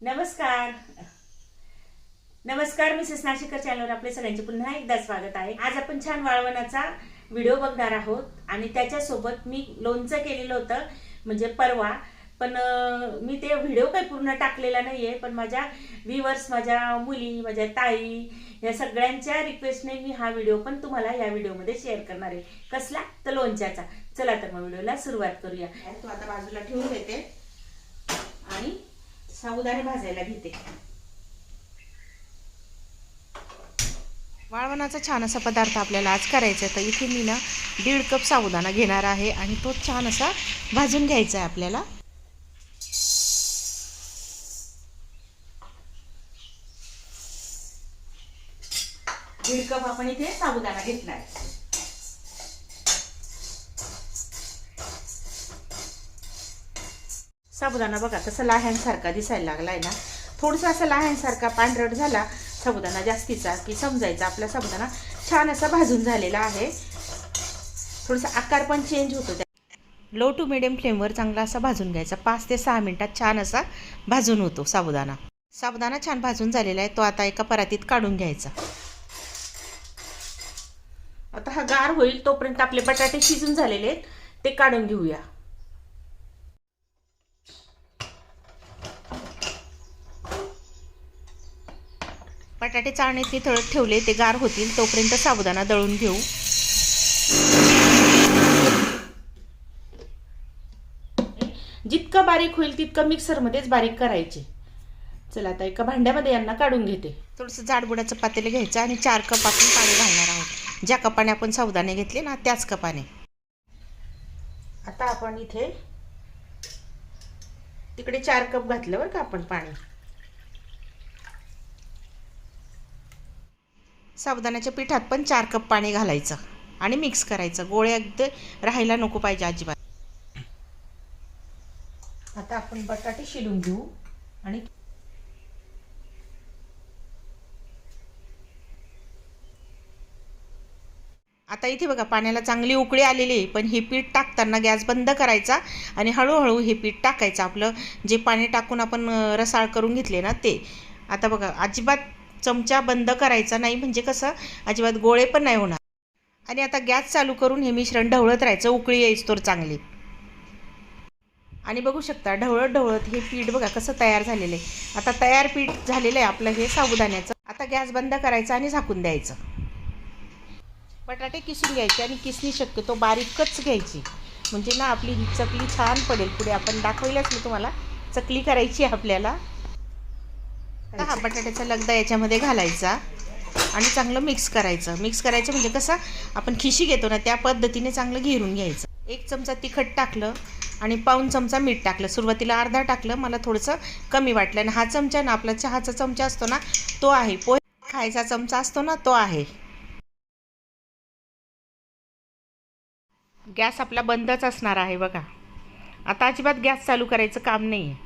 नमस्कार नमस्कार मिसेस नाशिकर चॅनलवर आपले सगळ्यांचे पुन्हा एकदा स्वागत आहे। आज आपण छान वाळवणाचा व्हिडिओ बघणार आहोत आणि त्याच्यासोबत मी लोणचं केलेलं होतं म्हणजे परवा, पण मी ते व्हिडिओ काही पूर्ण टाकलेला नाहीये, पण माझ्या व्ह्यूअर्स, माझ्या मुली, माझ्या ताई या सगळ्यांच्या रिक्वेस्टने मी हा व्हिडिओ पण तुम्हाला या व्हिडिओमध्ये शेअर करणार आहे। कसला तर लोणच्याचा। चला तर मग व्हिडिओला सुरुवात करूया। तो आता बाजूला ठेवून देते आणि साबुदाणे भाजायला घेते। वाळवणाचा छान असा पदार्थ आपल्याला आज करायचा आहे, तर इथे मी ना 1.5 कप साबुदाणा घेणार आहे आणि तो छान असा भाजून घ्यायचा आहे आपल्याला। 1.5 कप आपण इथे साबुदाणा घेतलाय। साबुदाणा बघा कसं लहानसारखा दिसायला लागलाय ना, थोडासा असा लहानसारखा पांढरट झाला साबुदाणा जास्तीचा की समजायचा आपला साबुदाणा छान असा भाजून झालेला आहे। थोडासा आकार पण चेंज होतो। लो टू मिडियम फ्लेमवर चांगला असा भाजून घ्यायचा। 5 ते 6 मिनिटात छान असा भाजून होतो साबुदाणा। साबुदाणा छान भाजून झालेला आहे, तो आता एका परातीत काढून घ्यायचा। आता हा गार होईल तोपर्यंत आपले बटाटे शिजून झालेले आहेत ते काढून घेऊया। बटाटे चाळणीत थोडे ठेवले, ते गार होतील तोपर्यंत साबुदाणा दळून घेऊ। जितकं बारीक होईल तितकं मिक्सरमध्येच बारीक करायचे। चला आता एका भांड्यामध्ये यांना काढून घेते। थोडंसं जाडबुडाचं पातेलं घ्यायचं आणि 4 कप आपण पाणी घालणार आहोत। ज्या कपाने आपण साबुदाणे घेतले ना त्याच कपाने। आता आपण इथे तिकडे 4 कप घातलं बरं का आपण पाणी। साबुदाण्याच्या पिठात पण 4 कप पाणी घालायचं आणि मिक्स करायचं। गोळे अगदी राहायला नको पाहिजे अजिबात। आता आपण बटाटे शिलून घेऊ आणि आता इथे बघा पाण्याला चांगली उकळी आलेली आहे, पण हे पीठ टाकताना गॅस बंद करायचा आणि हळूहळू हे पीठ टाकायचं। आपलं जे पाणी टाकून आपण रसाळ करून घेतले ना ते। आता बघा अजिबात चमचा बंद करायचा नाही, म्हणजे कसं अजिबात गोळे पण नाही होणार। आणि आता गॅस चालू करून हे मिश्रण ढवळत राहायचं उकळी येईस्तोवर चांगली। आणि बघू शकता ढवळत ढवळत हे पीठ बघा कसं तयार झालेलं आहे। आता तयार पीठ झालेलं आहे आपलं हे साबुदाण्याचं। आता गॅस बंद करायचा आणि झाकून द्यायचं। बटाटे किसून घ्यायचे आणि किसणी शक्यतो बारीकच घ्यायची, म्हणजे ना आपली ही चकली छान पडेल। पुढे आपण दाखवलंच मी तुम्हाला चकली करायची आपल्याला। आता हा बटाट्याचा लगदा याच्यामध्ये घालायचा आणि चांगलं मिक्स करायचं। मिक्स करायचं म्हणजे कसं आपण खिशी घेतो ना त्या पद्धतीने चांगलं घेरून घ्यायचं। 1 चमचा तिखट टाकलं आणि पाऊण चमचा मीठ टाकलं। सुरुवातीला अर्धा टाकलं, मला थोडंसं कमी वाटलं। आणि हा चमचा ना आपला चहाचा चमचा असतो ना तो आहे, पोहे खायचा चमचा असतो ना तो आहे। गॅस आपला बंदच असणार आहे बघा। आता अजिबात गॅस चालू करायचं काम नाही आहे।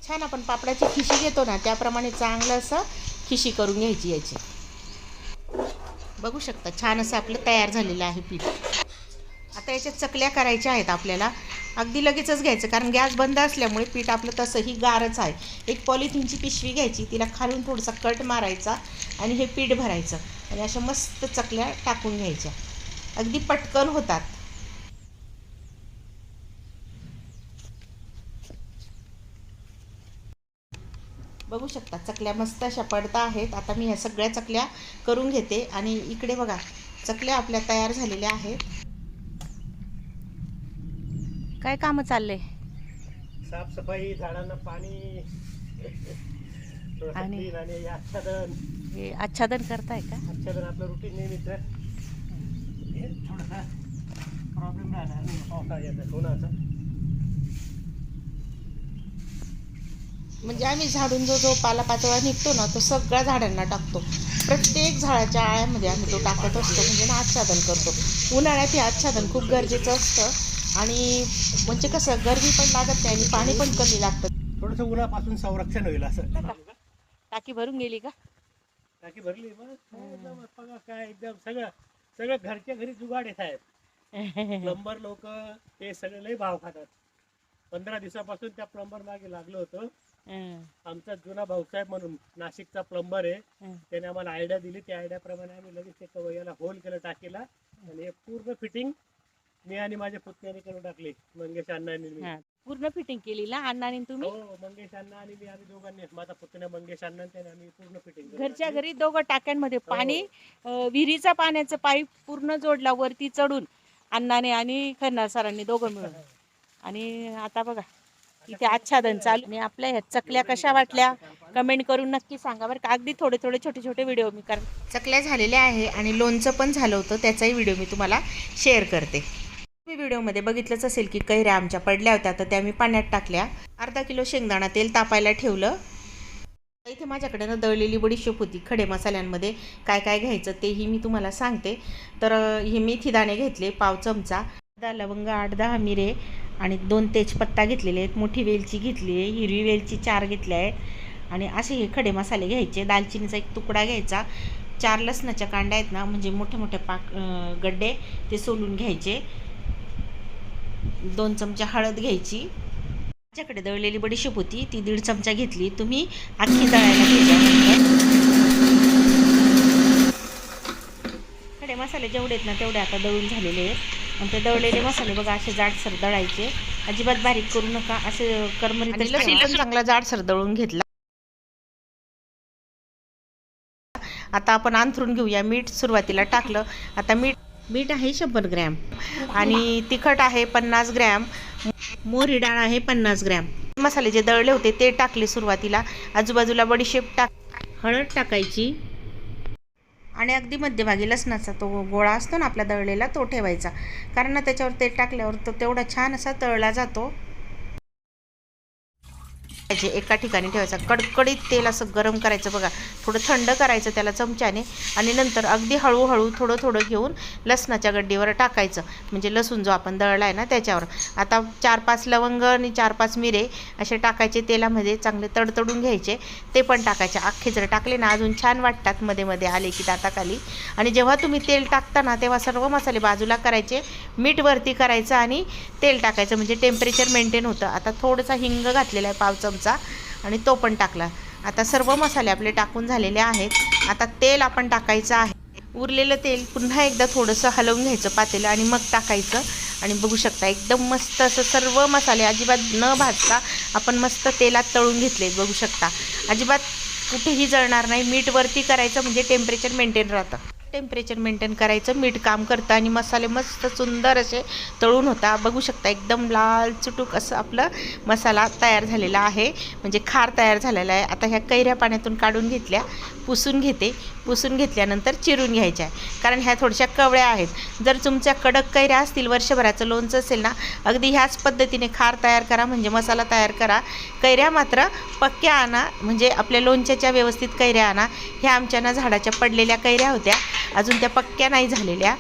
छान आपण पापडाची खिशी घेतो ना त्याप्रमाणे चांगलं असं खिशी करून घ्यायची याची। बघू शकता छान असं आपलं तयार झालेलं आहे पीठ। आता याच्या चकल्या करायच्या आहेत आपल्याला। अगदी लगेचच घ्यायचं, कारण गॅस बंद असल्यामुळे पीठ आपलं तसंही गारच आहे। एक पॉलिथिनची पिशवी घ्यायची, तिला खालून थोडासा कट मारायचा आणि हे पीठ भरायचं आणि अशा मस्त चकल्या टाकून घ्यायच्या। अगदी पटकन होतात। बघू शकता चकल्या मस्त अशा पडता आहेत। आता मी ह्या सगळ्या चकल्या करून घेते आणि इकडे बघा चकल्या आपल्या तयार झालेल्या आहेत। काय काम चाललंय? साफसफाई, झाडांना पाणी आणि आणि आच्छादन। हे आच्छादन करताय का? आच्छादन आपलं रुटीन नेहमीच थोडासा प्रॉब्लेम राहणार नाही पावसाळ्याचा कोणाचा। म्हणजे आम्ही झाडून जो पालापाचोळा निघतो ना तो सगळ्या झाडांना टाकतो। प्रत्येक झाडाच्या आळ्यामध्ये आम्ही तो टाकत असतो, म्हणजे ना आच्छादन करतो। उन्हाळ्यात हे आच्छादन खूप गरजेचं असतं आणि म्हणजे कसं गरमी पण लागत नाही आणि पाणी पण कमी लागतं। थोडंसं उन्हापासून संरक्षण होईल असं। टाकी भरून गेली का? टाकी भरली मग बघा काय एकदम सगळं सगळं घरच्या घरी जुगाड येत आहेत। प्लंबर लोक ते सगळे लय भाव खातात। 15 दिवसापासून त्या प्लंबर मागे लागलो होतो। आमचा जुना भाऊसाहेब म्हणून नाशिकचा प्लंबर आहे, हं. त्याने आम्हाला आयडिया दिली. त्या आयडिया प्रमाणे आम्ही लगेच ते कवयाला होल केलं टाकीला, आणि हे पूर्ण फिटिंग मी आणि माझ्या पुतण्याने करून टाकली, मंगेश अण्णा आणि मी. हा. पूर्ण फिटिंग केली ना अण्णाने तुम्ही? हो, मंगेश अण्णा आणि मी, आम्ही दोघांनी, माझा पुतण्या मंगेश अण्णा त्याने आम्ही पूर्ण फिटिंग घरच्या घरी दोघं टाक्यांमध्ये हो. पाणी, विहिरीचा पाण्याचं पाईप पूर्ण जोडला वरती चढून अण्णाने आणि खन्ना सरांनी दोघं मिळून. आणि आता बघा इथे आच्छादन चालू. आणि आपल्या ह्या चकल्या कशा वाटल्या कमेंट करून नक्की सांगा बरं का. अगदी थोडे थोडे छोटे छोटे व्हिडिओ मी चकल्या झालेल्या आहे आणि लोणचं पण झालं होतं, त्याचाही व्हिडिओ मी तुम्हाला शेअर करते. तुम्ही व्हिडिओमध्ये बघितलंच असेल की कैऱ्या आमच्या पडल्या होत्या, तर त्या मी पाण्यात टाकल्या. अर्धा किलो शेंगदाणा तेल तापायला ठेवलं. इथे माझ्याकडे ना दळलेली बडीशेप होती. खडे मसाल्यांमध्ये काय काय घ्यायचं तेही मी तुम्हाला सांगते. तर हे मेथी दाणे घेतले पाव चमचा, 10 लवंग, 8-10 मिरे आणि 2 तेजपत्ता घेतलेले आहेत. मोठी वेलची घेतली आहे, हिरवी वेलची 4 घेतल्या आहेत. आणि असे हे खडे मसाले घ्यायचे. दालचिनीचा 1 तुकडा घ्यायचा. 4 लसणाच्या कांड्या आहेत ना, म्हणजे मोठे मोठे गड्डे, ते सोलून घ्यायचे. 2 चमचा हळद घ्यायची. माझ्याकडे दळलेली बडीशेप होती, ती 1.5 चमचा घेतली. तुम्ही अख्खी दळायला घ्यायच्या. खडे मसाले जेवढे आहेत ना तेवढे आता दळून झालेले आहेत. आणि ते दळलेले मसाले बघा असे जाडसर दळायचे, अजिबात बारीक करू नका. असे करमरीत लसूण पण चांगला जाडसर दळून घेतला. आता आपण अंथरून घेऊया. मीठ सुरुवातीला टाकलं. आता मीठ आहे 100 ग्रॅम आणि तिखट आहे 50 ग्रॅम, मोहरी डाळ आहे 50 ग्रॅम. मसाले जे दळले होते ते टाकले सुरुवातीला. आजूबाजूला बडीशेप हळद टाकायची आणि अगदी मध्यभागी लसणाचा तो गोळा असतो ना आपला दळलेला, तो ठेवायचा. कारण ना त्याच्यावर तेल टाकल्यावर तो तेवढा छान असा तळला जातो. एका ठिकाणी ठेवायचा. कडकडीत तेल असं गरम करायचं बघा, थोडं थंड करायचं त्याला चमच्याने, आणि नंतर अगदी हळूहळू थोडं थोडं घेऊन लसणाच्या गड्डीवर टाकायचं, म्हणजे लसूण जो आपण दळला आहे ना त्याच्यावर. आता 4-5 लवंग आणि 4-5 मिरे असे टाकायचे तेलामध्ये, चांगले तडतडून घ्यायचे. ते पण टाकायचे. अख्खे जर टाकले ना अजून छान वाटतात मध्ये मध्ये आले की दाताखाली. आणि जेव्हा तुम्ही तेल टाकता ना तेव्हा सर्व मसाले बाजूला करायचे, मीठ वरती करायचं आणि तेल टाकायचं, म्हणजे टेम्परेचर मेंटेन होतं. आता थोडासा हिंग घातलेला आहे पाव चमचा आणि तो पण टाकला. आता सर्व मसाले आपले टाकून झालेले आहेत. आता तेल आपण टाकायचं आहे. उरलेलं तेल पुन्हा एकदा थोडंसं हलवून घ्यायचं पातेलं आणि मग टाकायचं. आणि बघू शकता एकदम मस्त असं सर्व मसाले अजिबात न भाजता आपण मस्त तेलात तळून घेतले. बघू शकता अजिबात कुठेही जळणार नाही. मीठ वरती करायचं म्हणजे टेम्परेचर मेंटेन राहतं. टेम्परेचर मेंटेन करायचं, मीठ काम करतं आणि मसाले मस्त सुंदर असे तळून होता. बघू शकता एकदम लाल चुटूक असं आपलं मसाला तयार झालेला आहे, म्हणजे खार तयार झालेला आहे. आता ह्या कैऱ्या पाण्यातून काढून घेतल्या, पुसून घेते. पुसून घेतल्यानंतर चिरून घ्यायच्या आहे, कारण ह्या थोड्याशा कवळ्या आहेत. जर तुमच्या कडक कैऱ्या असतील, वर्षभराचं लोणचं असेल ना, अगदी ह्याच पद्धतीने खार तयार करा, म्हणजे मसाला तयार करा. कैऱ्या मात्र पक्क्या आणा, म्हणजे आपल्या लोणच्याच्या व्यवस्थित कैऱ्या आणा. ह्या आमच्या ना झाडाच्या पडलेल्या कैऱ्या होत्या, अजून त्या पक्क्या नाही झालेल्या.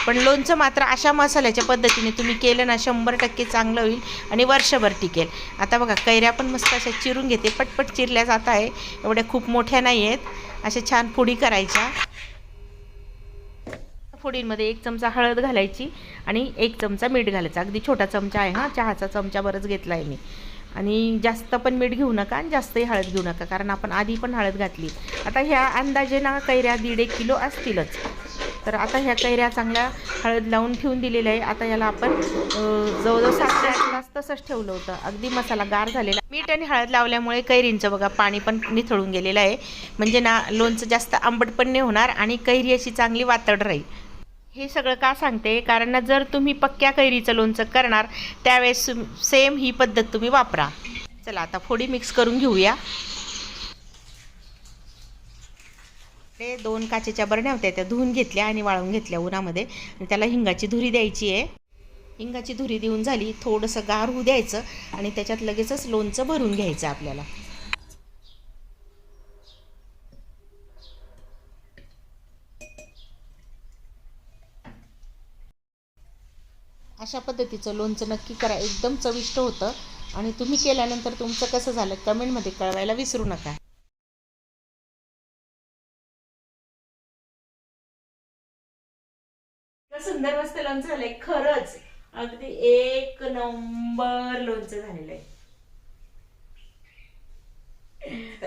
पण लोणचं मात्र अशा मसाल्याच्या पद्धतीने तुम्ही केलं ना 100% चांगलं होईल आणि वर्षभर टिकेल. आता बघा कैऱ्या पण मस्त अशा चिरून घेते. पटपट चिरल्या जात आहे, एवढ्या खूप मोठ्या नाही आहेत. अशा छान फोडी करायच्या. फोडींमध्ये 1 चमचा हळद घालायची आणि 1 चमचा मीठ घालायचं. अगदी छोटा चमचा आहे हा, चहाचा चमचा बरंच घेतला आहे मी. आणि जास्त पण मीठ घेऊ नका आणि जास्तही हळद घेऊ नका, कारण आपण आधी पण हळद घातली. आता ह्या अंदाजे ना कैऱ्या 1.5 किलो असतीलच. तर आता ह्या कैऱ्या चांगल्या हळद लावून ठेवून दिलेल्या आहे. आता याला आपण जवळजवळ 7 ते 8 तास तसंच ठेवलं होतं. अगदी मसाला गार झालेला. मीठ आणि हळद लावल्यामुळे कैरींचं बघा पाणी पण निथळून गेलेलं आहे, म्हणजे ना लोणचं जास्त आंबट पण नाही होणार आणि कैरी अशी चांगली वातड राहील. हे सगळं का सांगते, कारण ना जर तुम्ही पक्क्या कैरीचं लोणचं करणार त्यावेळेस सेम ही पद्धत तुम्ही वापरा. चला आता फोडी मिक्स करून घेऊया. 2 काचेच्या बरण्या होत्या, त्या धुवून घेतल्या आणि वाळवून घेतल्या उन्हामध्ये. आणि त्याला हिंगाची धुरी द्यायची आहे. हिंगाची धुरी देऊन झाली, थोडंसं गार होऊ द्यायचं आणि त्याच्यात लगेचच लोणचं भरून घ्यायचं आपल्याला. अशा पद्धतीचं लोणचं नक्की करा, एकदम चविष्ट होतं. आणि तुम्ही केल्यानंतर तुमचं कसं झालं कमेंटमध्ये कळवायला विसरू नका. सुंदर मस्त लोणचं झालंय, खरंच अगदी 1 नंबर लोणचं झालेलं आहे.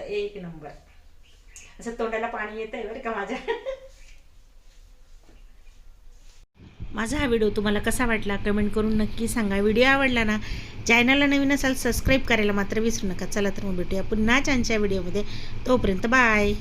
एक नंबर. असं तोंडाला पाणी येतंय बरं का माझ्या. माझा हा व्हिडिओ तुम्हाला कसा वाटला कमेंट करून नक्की सांगा. व्हिडिओ आवडला ना, चॅनलला नवीन असाल सबस्क्राईब करायला मात्र विसरू नका. चला तर मग भेटूया पुन्हा छानच्या व्हिडिओमध्ये. तोपर्यंत बाय.